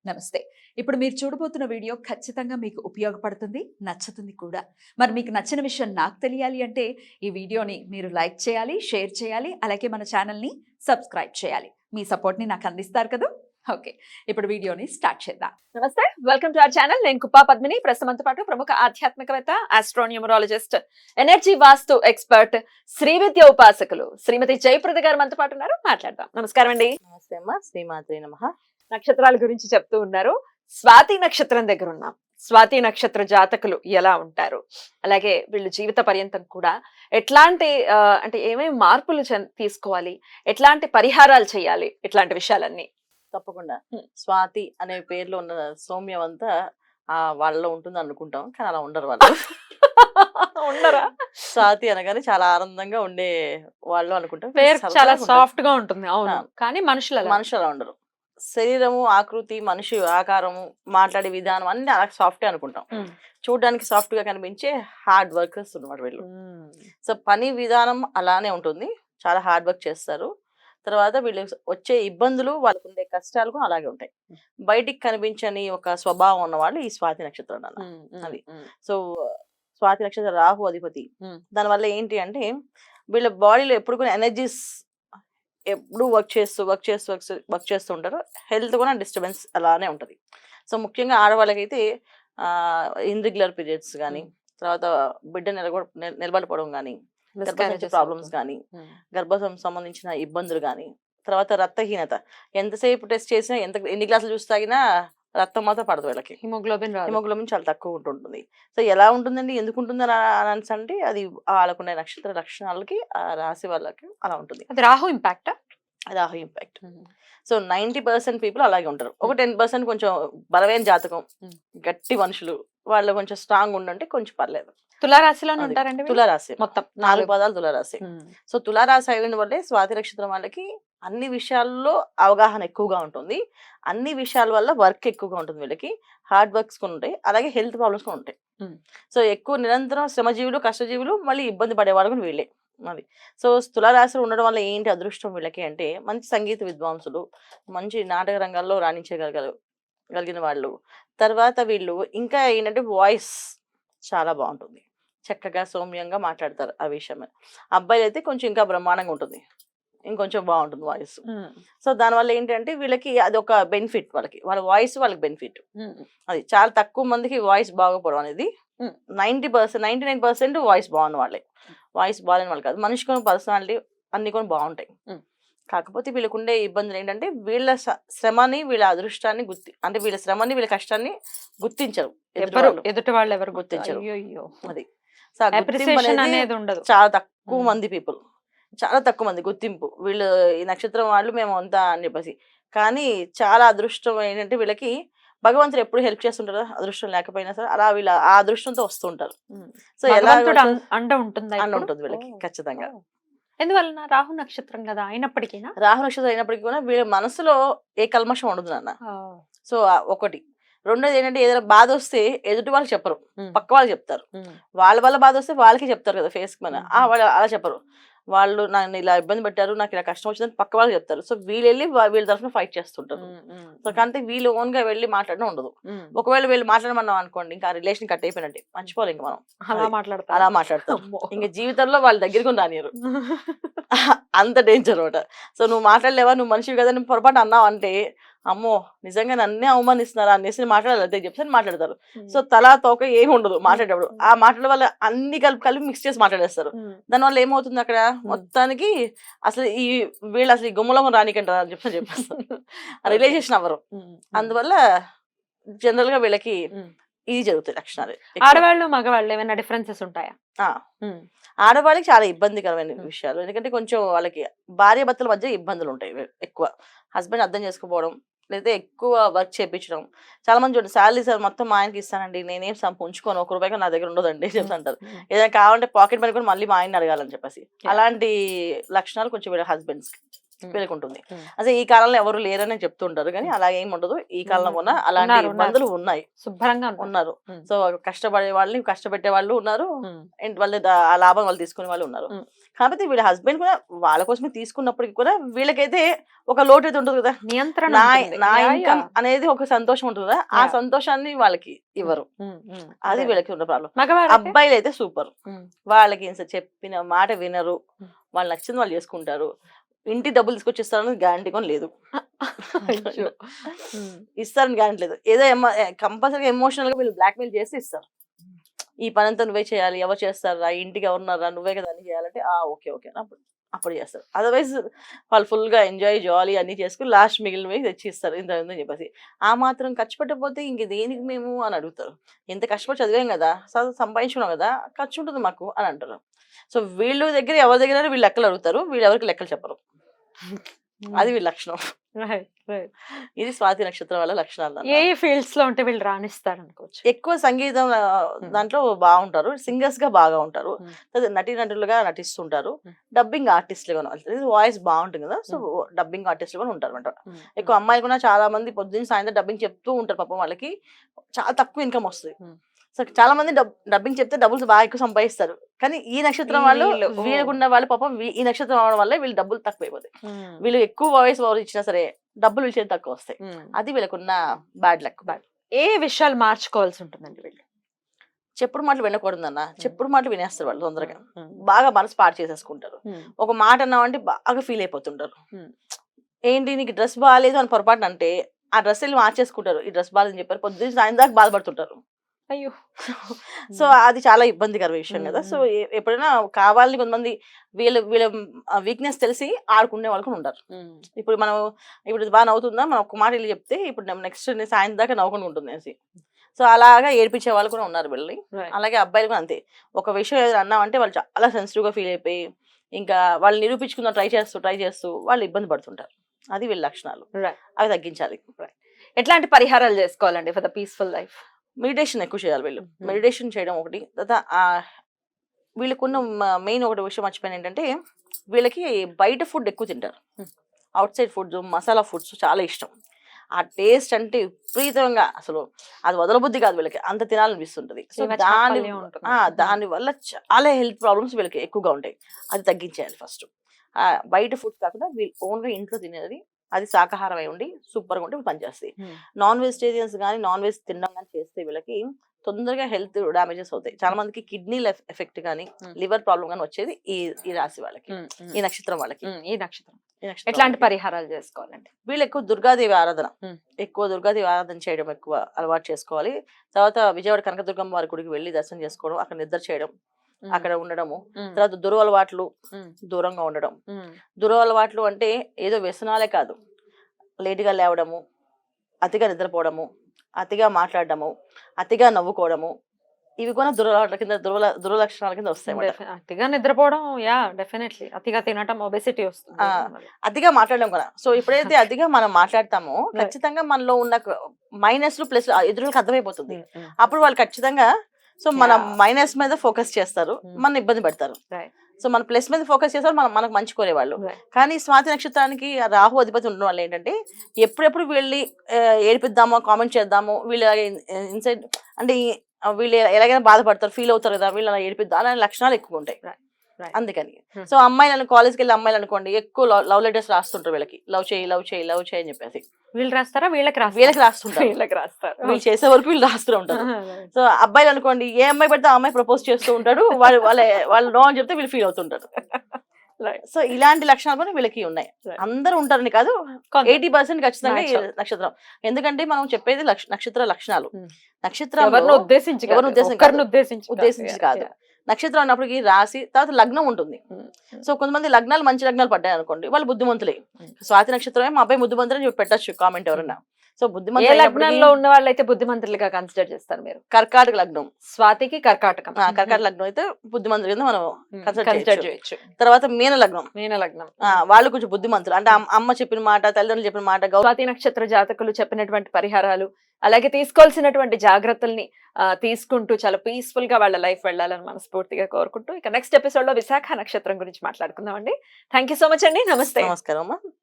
నమస్తే. ఇప్పుడు మీరు చూడబోతున్న వీడియో ఖచ్చితంగా మీకు ఉపయోగపడుతుంది, నచ్చుతుంది కూడా. మరి మీకు నచ్చిన విషయం నాకు తెలియాలి అంటే ఈ వీడియోని మీరు లైక్ చేయాలి, షేర్ చేయాలి, అలాగే మన ఛానల్‌ని సబ్స్క్రైబ్ చేయాలి. మీ సపోర్ట్‌ని నాకు అందిస్తారు కదూ! ఓకే. ఇప్పుడు వీడియోని స్టార్ట్ చేద్దాం. నమస్తే. Welcome to our channel. నేను కుప్పా పద్మిని. ప్రస్తుతంతో పాటు ప్రముఖ ఆధ్యాత్మికవేత్త, ఆస్ట్రోన్యూమరాలజిస్ట్, ఎనర్జీ వాస్తు ఎక్స్పర్ట్, శ్రీవిద్య ఉపాసకులు శ్రీమతి జయప్రద గారు మనతో పాటు ఉన్నారు. మాట్లాడదాం. నమస్కారం అండి. నమస్తే అమ్మ. శ్రీమాత్రే నమః. నక్షత్రాల గురించి చెప్తూ ఉన్నారు. స్వాతి నక్షత్రం దగ్గర ఉన్నాం. స్వాతి నక్షత్ర జాతకులు ఎలా ఉంటారు, అలాగే వీళ్ళు జీవిత పర్యంతం కూడా ఎట్లాంటి అంటే ఏమేమి మార్పులు తీసుకోవాలి, ఎట్లాంటి పరిహారాలు చేయాలి, ఇట్లాంటి విషయాలన్నీ తప్పకుండా. స్వాతి అనే పేర్లో ఉన్న సౌమ్యం అంతా వాళ్ళలో ఉంటుంది అనుకుంటాం, కానీ అలా ఉండరు వాళ్ళు. ఉండరా? స్వాతి అనగానే చాలా ఆనందంగా ఉండే వాళ్ళు అనుకుంటాం. పేరు చాలా సాఫ్ట్ గా ఉంటుంది. అవును, కానీ మనుషులు అలా ఉండరు. శరీరము, ఆకృతి, మనిషి ఆకారము, మాట్లాడే విధానం అన్ని అలా సాఫ్ట్ అనుకుంటాం. చూడడానికి సాఫ్ట్ గా కనిపించే హార్డ్ వర్కర్స్ ఉన్నమాట వీళ్ళు. సో పని విధానం అలానే ఉంటుంది, చాలా హార్డ్ వర్క్ చేస్తారు. తర్వాత వీళ్ళు వచ్చే ఇబ్బందులు, వాళ్ళకు ఉండే కష్టాలు కూడా అలాగే ఉంటాయి. బయటికి కనిపించని ఒక స్వభావం ఉన్న వాళ్ళు ఈ స్వాతి నక్షత్రం అన్న అది. సో స్వాతి నక్షత్రం రాహు అధిపతి. దానివల్ల ఏంటి అంటే వీళ్ళ బాడీలో ఎప్పుడు కూడా ఎనర్జీస్ ఎప్పుడు వర్క్ చేస్తూ ఉంటారు. హెల్త్ కూడా డిస్టర్బెన్స్ అలానే ఉంటుంది. సో ముఖ్యంగా ఆడవాళ్ళకైతే ఇర్రెగ్యులర్ పీరియడ్స్ కానీ, తర్వాత బిడ్డ నిలబడిపోవడం కానీ, గర్భసంచి ప్రాబ్లమ్స్ కానీ, గర్భం సంబంధించిన ఇబ్బందులు కానీ, తర్వాత రక్తహీనత, ఎంతసేపు టెస్ట్ చేసినా ఎన్ని గ్లాసులు చూసి తాగినా రక్తం మాత్రం పడదు వీళ్ళకి. హిమోగ్లోబిన్ చాలా తక్కువ ఉంటుంటుంది. సో ఎలా ఉంటుందండి, ఎందుకు ఉంటుంది అని అంటే అది వాళ్ళకున్న నక్షత్ర లక్షణాలకి, ఆ రాశి వాళ్ళకి అలా ఉంటుంది. అది రాహు ఇంపాక్ట్. సో 90% పీపుల్ అలాగే ఉంటారు. ఒక 10% కొంచెం బలమైన జాతకం, గట్టి మనుషులు, వాళ్ళు కొంచెం స్ట్రాంగ్ ఉండంటే కొంచెం పర్లేదు. తులారాశిలో ఉంటారండి. తులారాశి మొత్తం 4 పాదాలు తులారాశి. సో తులారాశి అయిన వల్లే స్వాతి నక్షత్రం వాళ్ళకి అన్ని విషయాల్లో అవగాహన ఎక్కువగా ఉంటుంది. అన్ని విషయాల వల్ల వర్క్ ఎక్కువగా ఉంటుంది. వీళ్ళకి హార్డ్ వర్క్స్ కూడా ఉంటాయి, అలాగే హెల్త్ ప్రాబ్లమ్స్ కూడా ఉంటాయి. సో ఎక్కువ నిరంతరం శ్రమజీవులు, కష్టజీవులు, మళ్ళీ ఇబ్బంది పడేవాళ్ళు కూడా వీళ్ళే. అది. సో తులారాశిలో ఉండడం వల్ల ఏంటి అదృష్టం వీళ్ళకి అంటే మంచి సంగీత విద్వాంసులు, మంచి నాటక రంగాల్లో రాణించగలిగిన వాళ్ళు. తర్వాత వీళ్ళు ఇంకా ఏంటంటే వాయిస్ చాలా బాగుంటుంది, చక్కగా సౌమ్యంగా మాట్లాడతారు. ఆ విషయమే అబ్బాయిలు అయితే కొంచెం ఇంకా బ్రహ్మాండంగా ఉంటుంది, ఇంకొంచెం బాగుంటుంది వాయిస్. సో దానివల్ల ఏంటంటే వీళ్ళకి అది ఒక బెనిఫిట్, వాళ్ళ వాయిస్ వాళ్ళకి బెనిఫిట్. అది చాలా తక్కువ మందికి వాయిస్ బాగోపోవడం అనేది. 99% వాయిస్ బాగున్న వాళ్ళే. వాయిస్ బాగాలేని వాళ్ళు కాదు. మనిషి కొన్ని పర్సనాలిటీ అన్ని కొన్ని బాగుంటాయి. కాకపోతే వీళ్ళకు ఉండే ఇబ్బందులు ఏంటంటే వీళ్ళ శ్రమని, వీళ్ళ అదృష్టాన్ని అంటే వీళ్ళ శ్రమని, వీళ్ళ కష్టాన్ని గుర్తించరు. ఎదుటి వాళ్ళు ఎవరు గుర్తించరు. అది చాలా తక్కువ మంది పీపుల్, చాలా తక్కువ మంది గుర్తింపు. వీళ్ళు ఈ నక్షత్రం వాళ్ళు మేము అంతా అని చెప్పేసి. కానీ చాలా అదృష్టం ఏంటంటే వీళ్ళకి భగవంతుడు ఎప్పుడు హెల్ప్ చేస్తుంటారు, అదృష్టం లేకపోయినా సరే అలా వీళ్ళ ఆ అదృష్టంతో వస్తుంటారు. సో ఎలా ఉంటుంది వీళ్ళకి ఖచ్చితంగా. ఎందువలన? రాహు నక్షత్రం కదా అయినప్పటికీ. రాహు నక్షత్రం అయినప్పటికీ కూడా వీళ్ళ మనసులో ఏ కల్మషం ఉండదు నాన్న. సో ఒకటి. రెండోది ఏంటంటే ఏదైనా బాధ వస్తే ఎదుటి వాళ్ళు చెప్పరు, పక్క వాళ్ళు చెప్తారు. వాళ్ళ వల్ల బాధ వస్తే వాళ్ళకి చెప్తారు కదా ఫేస్ మన. వాళ్ళు అలా చెప్పరు. వాళ్ళు నన్ను ఇలా ఇబ్బంది పెట్టారు, నాకు ఇలా కష్టం వచ్చిందని పక్క వాళ్ళు చెప్తారు. సో వీళ్ళు వెళ్ళి వీళ్ళ తరఫున ఫైట్ చేస్తుంటారు. సో కానీ వీళ్ళు ఓన్ గా వెళ్ళి మాట్లాడడం ఉండదు. ఒకవేళ వీళ్ళు మాట్లాడమన్నాం అనుకోండి, ఇంకా రిలేషన్ కట్ అయిపోయినట్టే, మర్చిపోవాలి ఇంకా మనం. అలా మాట్లాడతాం, ఇంకా జీవితంలో వాళ్ళ దగ్గరికి రానియరు. అంత డేంజర్ అనమాట. సో నువ్వు మాట్లాడలేవా, నువ్వు మనిషివి కదా, నువ్వు పొరపాటు అన్నావు అంటే అమ్మో నిజంగా నన్నే అవమానిస్తున్నారా అనేసి మాట్లాడాలి అదే చెప్పి మాట్లాడతారు. సో తలా తోక ఏమి ఉండదు మాట్లాడేటప్పుడు. ఆ మాట్లాడే వల్ల అన్ని కలిపి మిక్స్ చేసి మాట్లాడేస్తారు. దానివల్ల ఏమవుతుంది అక్కడ మొత్తానికి అసలు వీళ్ళు అసలు ఈ గుమ్మలం రానికంటారు అని చెప్పేస్తారు, రిలేషన్ అవ్వరు. అందువల్ల జనరల్ గా వీళ్ళకి ఇది జరుగుతాయి లక్షణాలు. ఆడవాళ్ళు మగవాళ్ళు ఏమైనా డిఫరెన్సెస్ ఉంటాయా? ఆడవాళ్ళకి చాలా ఇబ్బందికరమైన విషయాలు. ఎందుకంటే కొంచెం వాళ్ళకి భార్య భర్తల మధ్య ఇబ్బందులు ఉంటాయి ఎక్కువ. హస్బెండ్ అర్థం చేసుకోకపోవడం, లేదా ఎక్కువ వర్క్ చేయించడం. చాలా మంది చూడండి, శాలరీ సార్ మొత్తం మా ఆయనకి ఇస్తానండి, నేనేం ఉంచుకోను, ₹1 నా దగ్గర ఉండదండి చెప్తుంటారు. ఏదైనా కావాలంటే పాకెట్ మనీ కూడా మళ్ళీ మా ఆయన్ని అడగాలని చెప్పేసి. అలాంటి లక్షణాలు కొంచెం వీళ్ళ హస్బెండ్స్ కి. వీళ్ళకి ఉంటుంది. అదే ఈ కాలంలో ఎవరు లేరని చెప్తుంటారు కానీ అలా ఏమి ఉండదు. ఈ కాలంలో కూడా అలాంటి ఇబ్బందులు ఉన్నాయి, శుభ్రంగా ఉన్నారు. సో కష్టపడే వాళ్ళని కష్టపెట్టే వాళ్ళు ఉన్నారు, వాళ్ళు ఆ లాభం వాళ్ళు తీసుకునే వాళ్ళు ఉన్నారు. కాబట్టి వీళ్ళ హస్బెండ్ కూడా వాళ్ళ కోసమే తీసుకున్నప్పటికీ కూడా వీళ్ళకైతే ఒక లోటు అయితే ఉంటుంది కదా, నియంత్రణ నా ఇన్కమ్ అనేది ఒక సంతోషం ఉంటుంది కదా, ఆ సంతోషాన్ని వాళ్ళకి ఇవ్వరు. అది వీళ్ళకి ఉన్న ప్రాబ్లం. అబ్బాయిలు అయితే సూపర్, వాళ్ళకి చెప్పిన మాట వినరు, వాళ్ళు నచ్చింది వాళ్ళు చేసుకుంటారు. ఇంటి డబ్బులు తీసుకొచ్చిస్తారని గ్యారంటీ కూడా లేదు, ఇస్తారని గ్యారంటీ లేదు. ఏదో కంపల్సరీగా ఎమోషనల్ గా వీళ్ళు బ్లాక్మెయిల్ చేసి ఇస్తారు. ఈ పని అంతా నువ్వే చేయాలి, ఎవరు చేస్తారా, ఇంటికి ఎవరున్నారా, నువ్వే కదా అని చేయాలంటే ఓకే ఓకే అప్పుడు చేస్తారు. అదర్వైజ్ వాళ్ళు ఫుల్ గా ఎంజాయ్ జాలీ అన్ని చేసుకుని లాస్ట్ మిగిలినవి తెచ్చి ఇస్తారు ఇంత అని చెప్పేసి. ఆ మాత్రం ఖర్చు పెట్టకపోతే ఇంక దేనికి మేము అని అడుగుతారు. ఎంత కష్టపడి చదివాం కదా, సంపాదించుకున్నాం కదా, ఖర్చు ఉంటుంది మాకు అని అంటారు. సో వీళ్ళు దగ్గర ఎవరి దగ్గర వీళ్ళు లెక్కలు అడుగుతారు, వీళ్ళు ఎవరికి లెక్కలు చెప్పరు. అది వీళ్ళ లక్షణం. ఇది స్వాతి నక్షత్రం వల్ల లక్షణాలు. ఏ ఫీల్డ్స్ లో ఉంటే వీళ్ళు రాణిస్తారు అనుకోవచ్చు? ఎక్కువ సంగీతం దాంట్లో బాగుంటారు, సింగర్స్ గా బాగా ఉంటారు, నటీనటులుగా నటిస్తుంటారు, డబ్బింగ్ ఆర్టిస్టులుగా వాయిస్ బాగుంటుంది కదా, సో డబ్బింగ్ ఆర్టిస్టులు కూడా ఉంటారు అనమాట. ఎక్కువ అమ్మాయిలు కూడా చాలా మంది పొద్దున్న సాయంత్రం డబ్బింగ్ చెప్తూ ఉంటారు. పాపం వాళ్ళకి చాలా తక్కువ ఇన్కమ్ వస్తుంది. సో చాలా మంది డబ్బింగ్ చెప్తే డబ్బులు బాగా ఎక్కువ సంపాదిస్తారు. కానీ ఈ నక్షత్రం వాళ్ళు వీళ్ళకున్న వాళ్ళు పాపం ఈ నక్షత్రం అవడం వల్ల వీళ్ళు డబ్బులు తక్కువ అయిపోతాయి. వీళ్ళు ఎక్కువ వాయిస్ ఓవర్ ఇచ్చినా సరే డబ్బులు వీళ్ళు తక్కువ వస్తాయి. అది వీళ్ళకున్న బ్యాడ్ లక్. ఏ విషయాలు మార్చుకోవాల్సి ఉంటుందండి వీళ్ళు? చెప్పుడు మాటలు వినకూడదన్న, చెప్పుడు మాటలు వినేస్తారు వాళ్ళు తొందరగా, బాగా మనసు పాడు చేసేసుకుంటారు. ఒక మాట అన్నామంటే బాగా ఫీల్ అయిపోతుంటారు. ఏంటి నీకు డ్రెస్ బాగాలేదు అని పొరపాటు అంటే ఆ డ్రెస్ వెళ్ళి మార్చేసుకుంటారు. ఈ డ్రెస్ బాగాలేదని చెప్పారు, పొద్దున్న సాయంత్రం దాకా బాధపడుతుంటారు. అయ్యో, సో అది చాలా ఇబ్బందికర విషయం కదా. సో ఎప్పుడైనా కావాలని కొంతమంది వీళ్ళ వీక్నెస్ తెలిసి ఆడుకునే వాళ్ళు కూడా ఉంటారు. ఇప్పుడు బాగా నవ్వుతుందా, మనం ఒక మాట వెళ్ళి చెప్తే ఇప్పుడు నెక్స్ట్ సాయంత్రం దాకా నవ్వుకుంటూ ఉంటుంది అనేసి. సో అలాగా ఏడిపించే వాళ్ళు కూడా ఉన్నారు వీళ్ళని. అలాగే అబ్బాయిలు కూడా అంతే. ఒక విషయం ఏదైనా అన్నామంటే వాళ్ళు చాలా సెన్సిటివ్ గా ఫీల్ అయిపోయి ఇంకా వాళ్ళు నిరూపించుకున్న ట్రై చేస్తూ వాళ్ళు ఇబ్బంది పడుతుంటారు. అది వీళ్ళ లక్షణాలు. అవి తగ్గించాలి. ఎట్లాంటి పరిహారాలు చేసుకోవాలండి for the peaceful life? Meditation ఎక్కువ చేయాలి వీళ్ళు. మెడిటేషన్ చేయడం ఒకటి. తర్వాత వీళ్ళకున్న మెయిన్ ఒకటి విషయం మర్చిపోయిన ఏంటంటే వీళ్ళకి బయట ఫుడ్ ఎక్కువ తింటారు. Out side foods, masala foods చాలా ఇష్టం. ఆ టేస్ట్ అంటే విపరీతంగా అసలు అది వదలబుద్ధి కాదు వీళ్ళకి, అంత తినాలనిపిస్తుంటది. సో దాని వల్ల చాలా హెల్త్ ప్రాబ్లమ్స్ వీళ్ళకి ఎక్కువగా ఉంటాయి. అది తగ్గించేయాలి ఫస్ట్. బయట ఫుడ్ కాకుండా వీళ్ళు ఓన్గా ఇంట్లో తినేది, అది శాకాహారం అయి ఉండి సూపర్గా ఉంటే పనిచేస్తాయి. నాన్ వెజిటేరియన్స్ కానీ నాన్ వెజ్ తినడం కానీ చేస్తే వీళ్ళకి తొందరగా హెల్త్ డ్యామేజెస్ అవుతాయి. చాలా మందికి కిడ్నీ ఎఫెక్ట్ కానీ లివర్ ప్రాబ్లం కానీ వచ్చేది ఈ రాశి వాళ్ళకి, ఈ నక్షత్రం వాళ్ళకి. ఈ నక్షత్రం ఎట్లాంటి పరిహారాలు చేసుకోవాలండి? వీళ్ళు ఎక్కువ దుర్గాదేవి ఆరాధన, దుర్గాదేవి ఆరాధన చేయడం ఎక్కువ అలవాటు చేసుకోవాలి. తర్వాత విజయవాడ కనకదుర్గమ్మ వారి గుడికి వెళ్ళి దర్శనం చేసుకోవడం, అక్కడ నిద్ర చేయడం, అక్కడ ఉండడము. తర్వాత దురలవాట్లు దూరంగా ఉండడం. దురలవాట్లు అంటే ఏదో వ్యసనాలే కాదు, లేటుగా లేవడము, అతిగా నిద్రపోవడము, అతిగా మాట్లాడడము, అతిగా నవ్వుకోవడము, ఇవి కూడా దురలవాట్ల కింద దురలక్షణాల కింద వస్తాయి. అతిగా నిద్రపోవడం, డెఫినెట్లీ. అతిగా తినటం, ఒబెసిటీ వస్తుంది. అతిగా మాట్లాడడం కూడా. సో ఎప్పుడైతే అతిగా మనం మాట్లాడతామో ఖచ్చితంగా మనలో ఉన్న మైనస్ ప్లస్ ఎదురులకు అర్థమైపోతుంది. అప్పుడు వాళ్ళు ఖచ్చితంగా సో మన మైనస్ మీద ఫోకస్ చేస్తారు, మన ఇబ్బంది పెడతారు. సో మన ప్లస్ మీద ఫోకస్ చేస్తారు, మనకు మంచి కోరేవాళ్ళు. కానీ స్వాతి నక్షత్రానికి రాహు అధిపతి ఉండడం వల్ల ఏంటంటే ఎప్పుడెప్పుడు వీళ్ళని ఏడిపిద్దామో, కామెంట్ చేద్దాము, వీళ్ళు ఇన్సైడ్ అంటే వీళ్ళు ఎలాగైనా బాధపడతారు, ఫీల్ అవుతారు కదా, వీళ్ళు అలా ఏడిపిద్దాం అలాంటి లక్షణాలు ఎక్కువ ఉంటాయి. అందుకని సో అమ్మాయిలను కాలేజ్కి వెళ్ళి అమ్మాయిలు అనుకోండి ఎక్కువ లవ్ లెటర్స్ రాస్తుంటారు వీళ్ళకి, లవ్ చేయి అని చెప్పేసి. వీళ్ళు రాస్తారా? వీళ్ళకి రాస్తుంటారు. వీళ్ళు చేసే వరకు వీళ్ళు రాస్తూ ఉంటారు. సో అబ్బాయిలు అనుకోండి ఏ అమ్మాయి పెడితే ఆ అమ్మాయి ప్రపోజ్ చేస్తూ ఉంటాడు, వాళ్ళు నో అని చెప్తే వీళ్ళు ఫీల్ అవుతుంటారు. సో ఇలాంటి లక్షణాలు కూడా వీళ్ళకి ఉన్నాయి. అందరూ ఉంటారని కాదు, 80% ఖచ్చితంగా ఈ నక్షత్రం. ఎందుకంటే మనం చెప్పేది నక్షత్ర లక్షణాలు. నక్షత్రం ఉద్దేశించి కాదు. నక్షత్రం అన్నప్పటికీ రాశి తర్వాత లగ్నం ఉంటుంది. సో కొంతమంది లగ్నాలు మంచి లగ్నాలు పడ్డాయి అనుకోండి, వాళ్ళు బుద్ధిమంతులే. స్వాతి నక్షత్రమే మా అబ్బాయి బుద్ధిమంతులు అని పెట్టచ్చు కామెంట్ ఎవరన్నా. సో బుద్ధిమంతులు లగ్నంలో ఉన్న వాళ్ళైతే బుద్ధిమంతులుగా కన్సిడర్ చేస్తారు మీరు? కర్కాటక లగ్నం, స్వాతికి కర్కాటక లగ్నం అయితే బుద్ధిమంతులు కింద మనం కన్సిడర్ చేయొచ్చు. తర్వాత మీన లగ్నం వాళ్ళు కొంచెం బుద్ధిమంతులు, అంటే అమ్మ చెప్పిన మాట, తల్లిదండ్రులు చెప్పిన మాట. స్వాతి నక్షత్ర జాతకులు చెప్పినటువంటి పరిహారాలు అలాగే తీసుకోవాల్సినటువంటి జాగ్రత్తల్ని తీసుకుంటూ చాలా పీస్ఫుల్ గా వాళ్ళ లైఫ్ వెళ్ళాలని మనస్ఫూర్తిగా కోరుకుంటూ ఇక నెక్స్ట్ ఎపిసోడ్ లో విశాఖ నక్షత్రం గురించి మాట్లాడుకుందామండి. థ్యాంక్ యూ సో మచ్ అండి. నమస్తే. నమస్కారం అమ్మా.